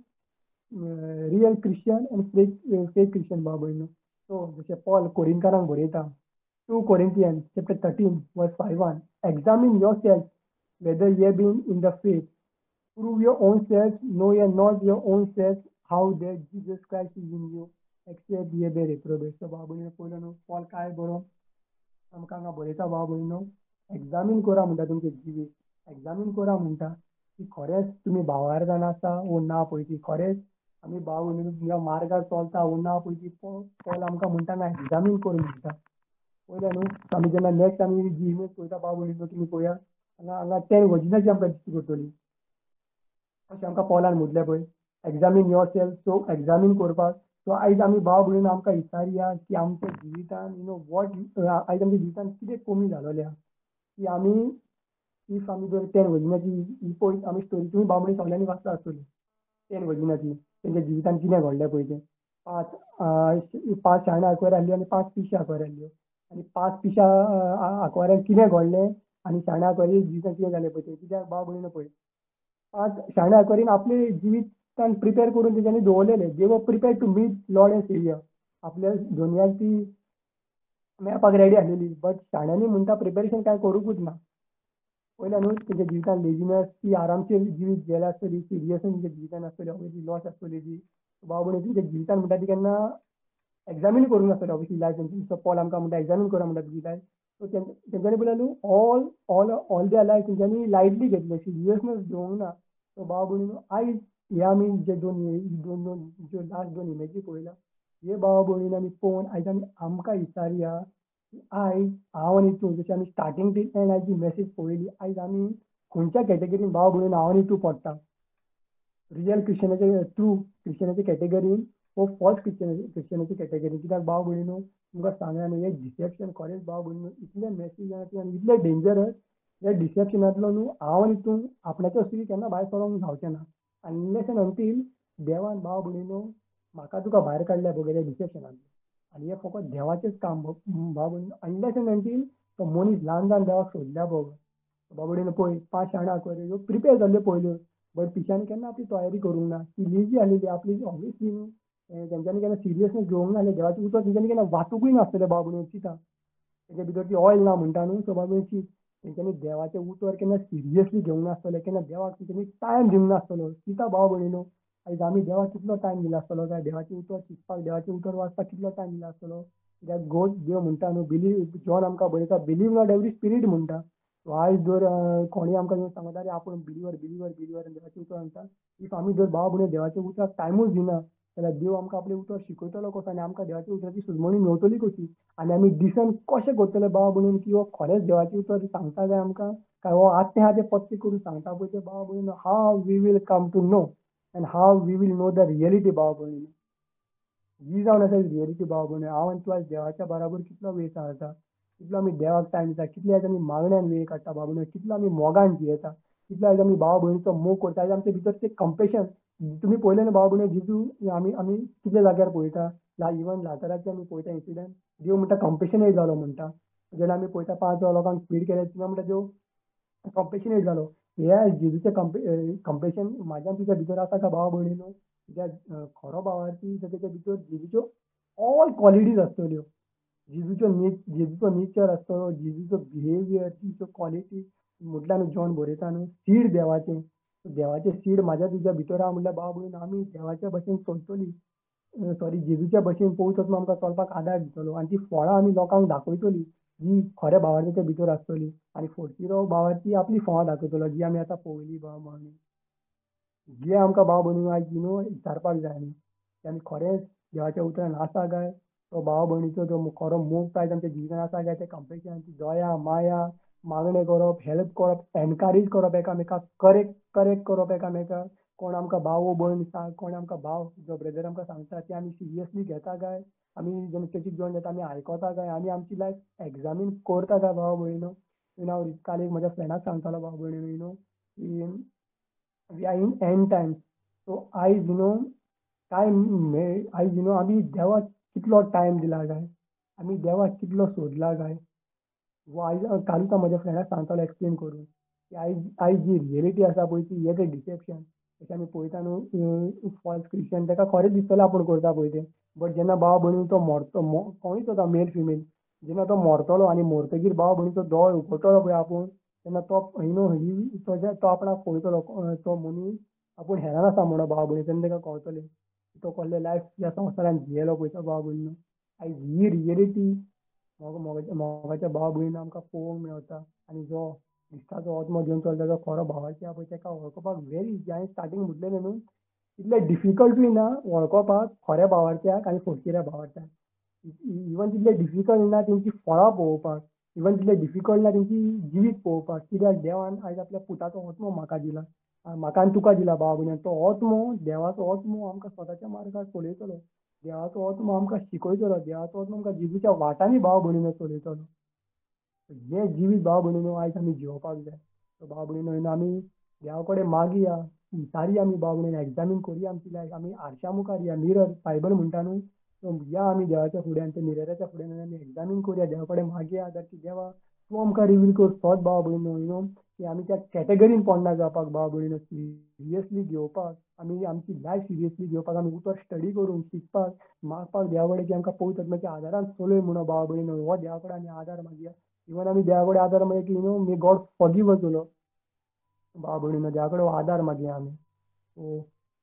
real Christian end fake Christian भाव भयणीनो. सो जशें पॉल कोरिंथांकांक बरयता 2 Corinthians chapter 13 verse 5:1, examine yourselves whether ye be in the faith. Prove your own selves, know ye not your own selves how that Jesus Christ is in you, except ye be reprobate. So भाव भयणीनो पयलें न्हू पॉल काय बरो आमकां हांगा बरयता भाव भयणीनो एक्झामीन करा म्हणटा तुमचें जिवीत. एक्झामीन करा म्हणटा की खरेंच तुमी भावार्थान आसा वो ना पळय ती. खरेंच आमी भाव भयणीनो तुमच्या मार्गार चलता वो ना पळय ती पॉल आमकां म्हणटा ना एक्झामीन कर म्हणटा. पयलें न्हू आमी जेन्ना नेक्स्ट आमी जी इमेज पळयता भाव भयणीनो तुमी पळया हांगा 10 वर्जिनाची आमकां दिश्टी पडटली. अशें आमकां पॉलान म्हटलें पळय एक्झामीन युअर सेल्फ. सो एक्झामीन करपाक सो आयज आमी भाव भयणीनो आमकां विचारया की आमच्या जिवितान वॉट आयज आमच्या जिवितान कितें कमी जालोलें आहा की आमी इफ आमी जर 10 वर्जिनाची ही पळयत आमी स्टोरी तुमी भाव भयणी सगळ्यांनी वाचला आसतली 10 वर्जिनाची तेंच्या जिवितान कितें घडलें पळय तें. 5 शाण्या आंकवार आहली आनी 5 पिशे आंकवार आहल्यो आनी 5 पिश्या आंकवारांक कितें घडलें आनी शाण्या आंकवारी जिवितान कितें जालें पळय तें. कित्याक भाव भयणीनो पळय 5 शाण्या आंकवारीन आपलें जिवितान प्रिपेर करून तेंच्यांनी दवरलेलें. They were prepare to meet Lord and saviour. आपल्या दुनियाक ती मेळपाक रेडी आसलेली. बट शाण्यांनी म्हणटा प्रिपेरेशन कांय करूंकूच ना. पयलें न्हू तेंच्या जिवितान लेजिनस ती आरामशीर जिवीत गेल्या आसतली. सिरियसनेस तेंच्या जिवितान आसतली. ऑब्वियसली लॉस आसतली ती. भाव भयणी तेंच्या जिवितान म्हणटा ती केन्ना एक्झामीन करूंक नासतलें ऑब्वियसली लायफ तेंची. सो पॉल आमकां म्हणटा एक्झामीन करा म्हणटा तुजी लायफ. सो तेंच्यांनी पयलें न्हू ऑल देयर लायफ तेंच्यांनी लायटली घेतलें. सिरियसनेस घेवंक ना. सो भाव भयणीनो आयज हे आमी जे दोन ज्यो लास्ट 2 इमेजी पळयल्या हे भाव भयणीनो आमी पळोवन आयज आमकां विचारया की आयज हांव आनी तूं जशें आमी स्टार्टींग टील एंड आयज जी मॅसेज पळयली आयज आमी खंयच्या कॅटेगरीन भाव भयणीनो हांव आनी तूं पडटा. रियल क्रिश्चनाचे ट्रू क्रिश्चनाचे कॅटेगरीन वो फॉल्स क्रिश्चनाची कॅटेगरीन. कित्याक भाव भयणीनो तुमकां सांगया न्हू हे डिसेप्शन खरेंच भाव भयणीनो इतलें मॅसेज आहा आनी इतलें डेंजरस. हे डिसेप्शनांतलो न्हू हांव आनी तूं आपणाच्या सुरी केन्ना भायर सरोंक जावचें ना. अनलेस एंड अंटील देवान भाव भयणीनो म्हाका तुका भायर काडल्या बगैर डिसेप्शनांतलो. आनी हें फकत देवाचेंच काम भाव भयणीनो. अनलेस एंड अंटील तो मनीस ल्हान जावन देवाक सोदल्या बगर. भाव भयणीनो पळय 5 शाण्या आंकवारी ह्यो प्रिपेर जाल्ल्यो पयल्यो. बट पिश्यांनी केन्ना आपली तयारी करूंक ना. ती लेजी आसलेली आपली ऑब्वियसली न्हू तेंच्यांनी केन्ना सिरियसनेस घेवंक नासलें देवाचें उतर तेंच्यांनी केन्ना वाचूंकूय नासलें बाबा म्हणून चिंता तेजे भितर ती ऑयल ना म्हणटा न्हू सो बाबा ची तेंच्यांनी देवाचें उतर केन्ना सिरियसली घेवंक नासतलें केन्ना देवाक तेंच्यांनी टायम दिवंक नासतलो चिंता भाव भयणीनो आयज आमी देवाक कितलो टायम दिलो आसतलो काय देवाचें उतर शिकपाक देवाचें उतर वाचपाक कितलो टायम दिलो आसतलो कित्याक गोड देव म्हणटा न्हू बिलीव जॉन आमकां बरयता बिलीव नॉट एवरी स्पिरीट म्हणटा सो आयज जर कोणीय आमकां येवन सांगता रे आपूण बिलीवर बिलीवर बिलीवर देवाचें उतर म्हणटा इफ आमी जर भाव भयणीनो देवाचें उतराक टायमूच दिना जाल्यार देव आमकां आपलें उतर शिकयतलो कसो आनी आमकां देवाच्या उतराची सुजमणी मेवतली कशी आनी आमी डिसन कशें करतले भाव भयणीन की हो खरेंच देवाचें उतर सांगता काय आमकां काय हो आते आहा तें पत्ते करून सांगता पळय तें भाव भयणीनो how we will come to know and how we will know the reality भाव भयणीनो ही जावन आसा रियलिटी भाव भयणीनो हांव आनी तूं आयज देवाच्या बराबर कितलो वेळ सांगता कितलो आमी देवाक टायम दिता कितले आयज आमी मागण्यांत वेळ काडटा भाव भयणीनो कितलो आमी मोगान जियेता कितलो आयज आमी भाव भयणीचो मोग करता आयज आमचे भितर तें कंपेशन तुमी पळयलें न्हू भाव भयणीनो जिजू आमी कितले जाग्यार पळयता इवन लाजराचें आमी पळयता इन्सिडंट देव म्हणटा कंपेशनेट जालो म्हणटा जेन्ना आमी पळयता 5 लोकांक फीड केलें तेन्ना म्हणटा देव कंपेशनेट जालो हे जेजूचें कंपेशन म्हाज्या तुज्या भितर आसा का भाव भयणीनो कित्याक खरो भावार्थी तेच्या भितर जेजूच्यो ऑल क्वॉलिटीज आसतल्यो जेजूचो नेचर आसतलो जेजूचो बिहेवियर जेजूच्यो क्वॉलिटी म्हटल्यार न्हू जॉन बरयता न्हू सीड देवाचें सीड म्हाज्या तुज्या भितर आहा म्हणल्यार भाव भयणीनो आमी देवाच्या भशेन चलतलीं सॉरी जेजूच्या भशेन पवित्र आत्मा आमकां चलपाक आदार दितलो आनी ती फळां आमी लोकांक दाखयतलीं जी खऱ्या भावार्थीच्या भितर आसतली आनी फटशिरो भावार्थी आपली फळां दाखयतलो जी आमी आतां पळयलीं भाव भयणी जे आमकां भाव भयणीनो आयज विचारपाक जाय न्ही की आमी खरेंच देवाच्या उतरान आसा काय तो भाव भयणीचो जो खरो मोग आयज आमच्या जिवितान आसा काय तें कंपेशन ती दया माया मागणें करप हेल्प करप एनकारेज करप एकामेकाक करेक्ट करप एकामेकाक कोण आमकां भाव वो भयण कोण आमकां भाव जो ब्रदर आमकां सांगता ते आमी सिरियसली घेता काय आमी जेन्ना चर्चीक जॉयन जाता आमी आयकता काय आमी आमची लायफ एग्जामीन करता काय भाव भयणीनो हांव काल एक म्हज्या फ्रेंडाक सांगतालो भाव भयणीनो की we are in end times so आयज टायम आयज आमी देवाक कितलो टायम दिला काय आमी देवाक कितलो सोदला काय वो आयज कालूच हांव म्हज्या फ्रेंडाक सांगतालो एक्सप्लेन करून की आयज जी रियलिटी आसा पळय ती हें तें डिसेप्शन जशें आमी पळयता न्हू फॉल्स क्रिश्चन ताका खरेंच दिसतलें आपूण करता पळय तें बट जेन्ना भाव भयणीन तो मरतो कोणूय जाता मेल फिमेल जेन्ना तो मरतलो आनी मरतकीर भाव भयणीचो दोळ उगडटलो पळय आपूण तेन्ना तो तो आपणाक पळयतलो तो मनीस आपूण हेरान आसा म्हणून भाव भयणी तेन्ना ताका कळटलें तो कसलें लायफ ह्या संवसारान जियेलो पळय तो भाव भयणीनो आयज ही रियलिटी मोगाच्या भाव भयणीन आमकां पळोवंक मेळटा आनी जो क्रिस्ताचो आत्मो घेवन चलता जो खरो भावार्थी आहा पळय ताका वळखपाक व्हेरी हांवें स्टार्टींग म्हटलेलें न्हू इतलें डिफिकल्टूय ना वळखपाक खऱ्या भावार्थ्याक आनी फटशिऱ्या भावार्थ्याक इवन तितलें डिफिकल्ट ना तेंची फळां पळोवपाक इवन तितलें डिफिकल्ट ना तेंची जिवीत पळोवपाक कित्याक देवान आयज आपल्या पुताचो आत्मो म्हाका दिला म्हाका आनी तुका दिला भाव भयणी तो आत्मो देवाचो आत्मो आमकां स्वताच्या मार्गार चलयतलो देवाचो आत्मो आमकां शिकयतलो देवाचो आत्मो आमकां जेजूच्या वाटांनी भाव भयणीनो चलयतलो हें जिवीत भाव भयणीनो आयज आमी जिवपाक जाय सो भाव भयणीनो आमी देवा कडेन मागया विचारया आमी भाव भयणीनो एग्जामीन करया आमची लायफ आमी हारशा मुखार या मिरर बायबल म्हणटा न्हू सो या आमी देवाच्या फुड्यान त्या मिरराच्या फुड्यान आमी एग्जामीन करया देवा कडेन मागया की देवा तूं आमकां रिवील कर तोच भाव भयणीनो की आमी त्या कॅटेगरीन पडना जावपाक भाव भयणीनो सिरियसली घेवपाक आमी आमची लायफ सिरियसली घेवपाक आमी उतर स्टडी करून शिकपाक मागपाक देवा कडेन की आमकां पवित्र आत्म्याच्या आदारान चलय म्हणून भाव भयणीनो हो देवा कडेन आमी आदार मागया इवन आमी देवा कडेन आदार मागया की मे गॉड फॉरगिव अस भाव भयणीनो देवा कडेन हो आदार मागया आमी सो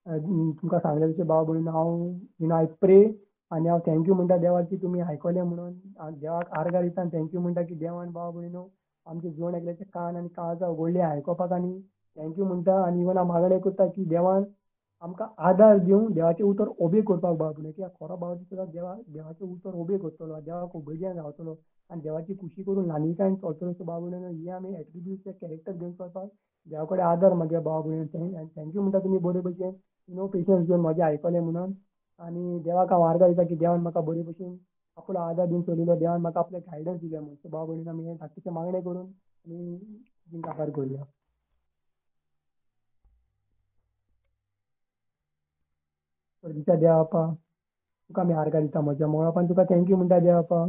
तुमकां सांगले तशें भाव भयणीनो हांव आय प्रे आनी हांव थँक्यू म्हणटा देवाक की तुमी आयकलें म्हणून देवाक आर्गां दिता आनी थँक्यू म्हणटा की देवान भाव भयणीनो आमचे जिवन एकल्याचे कान आनी काळजां उगडलीं आयकपाक आनी थँक्यू म्हणटा आनी इवन हांव मागणें करता की देवान आमकां आदार दिवं देवाचें उतर ओबे करपाक भाव भयणीनो कित्याक खरो भाव सुद्दां देवाचें उतर ओबे करतलो देवाक ओबेडियंट रावतलो आनी देवाची खुशी करून ल्हानविकायेन चलतलो सो भाव भयणीनो ही आमी एट्रिब्यूट्स कॅरेक्टर घेवन चलपाक देवा कडेन आदार मागया भाव भयणीनो थँक्यू म्हणटा तुमी बरे भशेन पेशन्स घेवन म्हाजें आयकलें म्हणून आनी देवाक हांव आर्गां दिता की देवान म्हाका बरे भशेन आपलो आदार दिवन चलयलो देवान म्हाका आपलें गायडन्स दिलें म्हणून सो भाव भयणीनो आमी हें धाकटेंशें मागणें करून आमी तुमकां आभार करुया दिता देवा बापा तुका आमी आर्गां दिता म्हज्या मोगा बापान तुका थँक्यू म्हणटा देवा बापा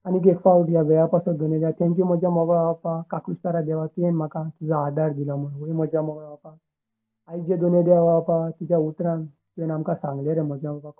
आनीक एक फावट ह्या वेळा पासत धन्यवाद थँक्यू म्हज्या मोगा बापा काकुस्तारा देवा तुवें म्हाका तुजो आदार दिलो म्हणून म्हज्या मोगा बापा आयज जे दोनूय देवा बापा तुज्या उतरान तुवें आमकां सांगलें रे म्हज्या बाबा